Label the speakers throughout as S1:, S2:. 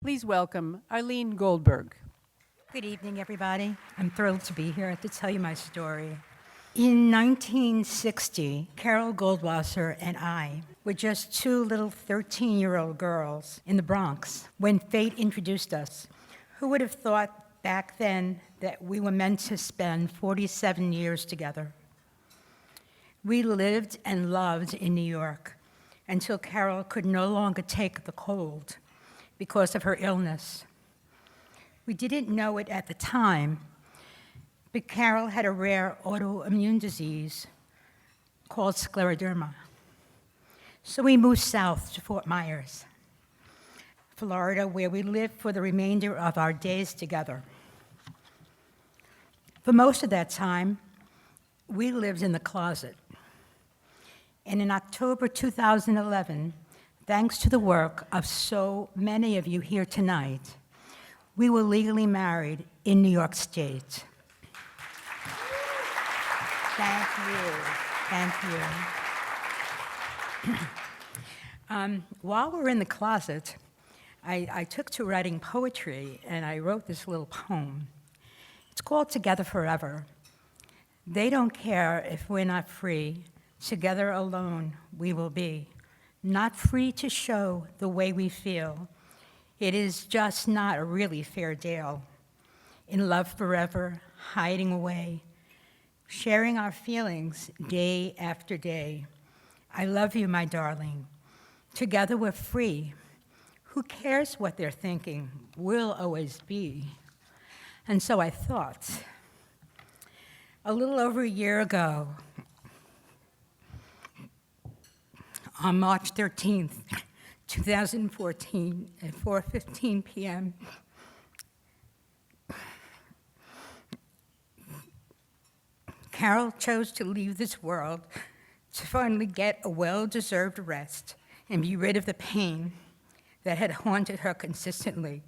S1: Please welcome Arlene Goldberg.
S2: Good evening, everybody. I'm thrilled to be here to tell you my story. In 1960, Carol Goldwasser and I were just two little 13-year-old girls in the Bronx when fate introduced us. Who would have thought back then that we were meant to spend 47 years together? We lived and loved in New York until Carol could no longer take the cold because of her illness. We didn't know it at the time, but Carol had a rare autoimmune disease called scleroderma. So we moved south to Fort Myers, Florida, where we lived for the remainder of our days together. For most of that time, we lived in the closet. And in October 2011, thanks to the work of so many of you here tonight, we were legally married in New York State. Thank you. While we're in the closet, I took to writing poetry, and I wrote this little poem. It's called Together Forever. They don't care if we're not free. Together alone we will be. Not free to show the way we feel. It is just not a really fair deal. In love forever, hiding away, sharing our feelings day after day. I love you, my darling. Together we're free. Who cares what they're thinking? We'll always be. And so I thought, a little over a year ago, on March 13th, 2014, at 4:15 p.m., Carol chose to leave this world to finally get a well-deserved rest and be rid of the pain that had haunted her consistently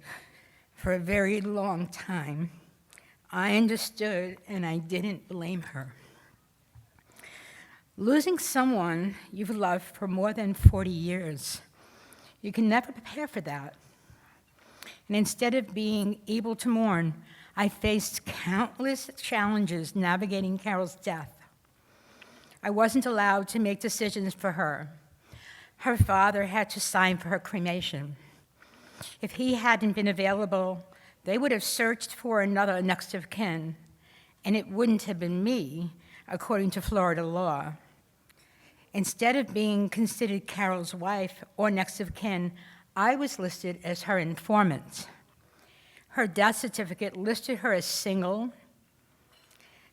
S2: for a very long time. I understood, and I didn't blame her. Losing someone you've loved for more than 40 years, you can never prepare for that. And instead of being able to mourn, I faced countless challenges navigating Carol's death. I wasn't allowed to make decisions for her. Her father had to sign for her cremation. If he hadn't been available, they would have searched for another next of kin, and it wouldn't have been me, according to Florida law. Instead of being considered Carol's wife or next of kin, I was listed as her informant. Her death certificate listed her as single,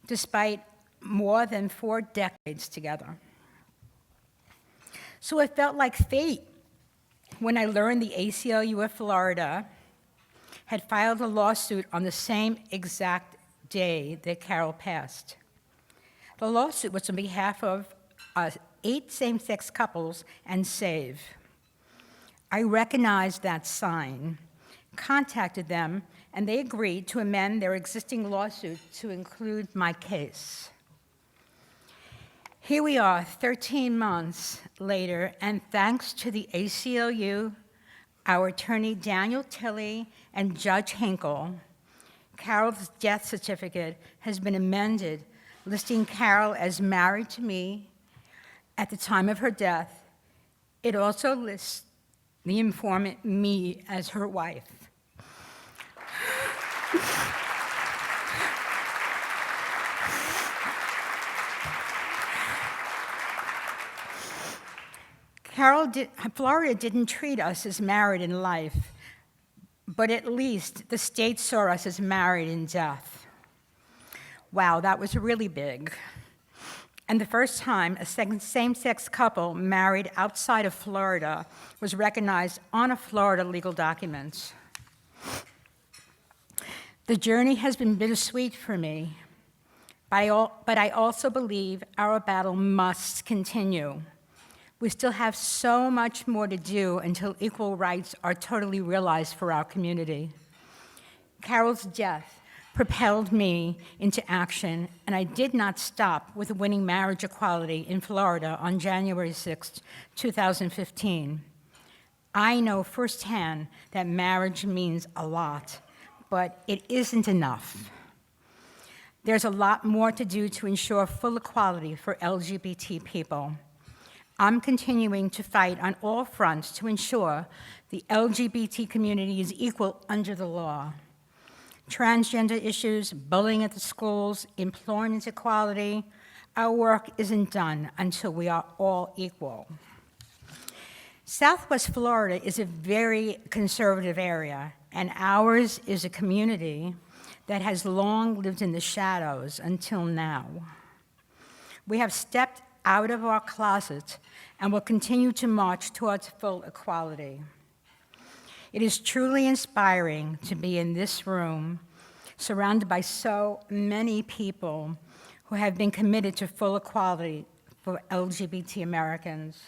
S2: despite more than 4 decades together. So it felt like fate when I learned the ACLU of Florida had filed a lawsuit on the same exact day that Carol passed. The lawsuit was on behalf of 8 same-sex couples and SAVE. I recognized that sign, contacted them, and they agreed to amend their existing lawsuit to include my case. Here we are, 13 months later, and thanks to the ACLU, our attorney Daniel Tilley, and Judge Hinkle, Carol's death certificate has been amended, listing Carol as married to me at the time of her death. It also lists the informant, me, as her wife. Florida didn't treat us as married in life, but at least the state saw us as married in death. Wow, that was really big. And the first time a same-sex couple married outside of Florida was recognized on a Florida legal document. The journey has been bittersweet for me, but I also believe our battle must continue. We still have so much more to do until equal rights are totally realized for our community. Carol's death propelled me into action, and I did not stop with winning marriage equality in Florida on January 6, 2015. I know firsthand that marriage means a lot, but it isn't enough. There's a lot more to do to ensure full equality for LGBT people. I'm continuing to fight on all fronts to ensure the LGBT community is equal under the law. Transgender issues, bullying at the schools, employment equality, our work isn't done until we are all equal. Southwest Florida is a very conservative area, and ours is a community that has long lived in the shadows until now. We have stepped out of our closet and will continue to march towards full equality. It is truly inspiring to be in this room, surrounded by so many people who have been committed to full equality for LGBT Americans.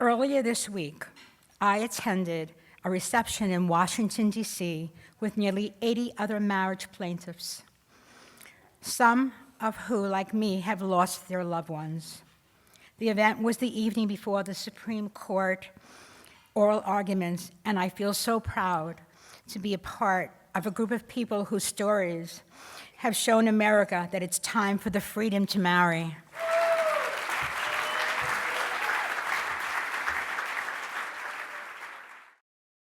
S2: Earlier this week, I attended a reception in Washington, D.C. with nearly 80 other marriage plaintiffs, some of who, like me, have lost their loved ones. The event was the evening before the Supreme Court oral arguments, and I feel so proud to be a part of a group of people whose stories have shown America that it's time for the freedom to marry.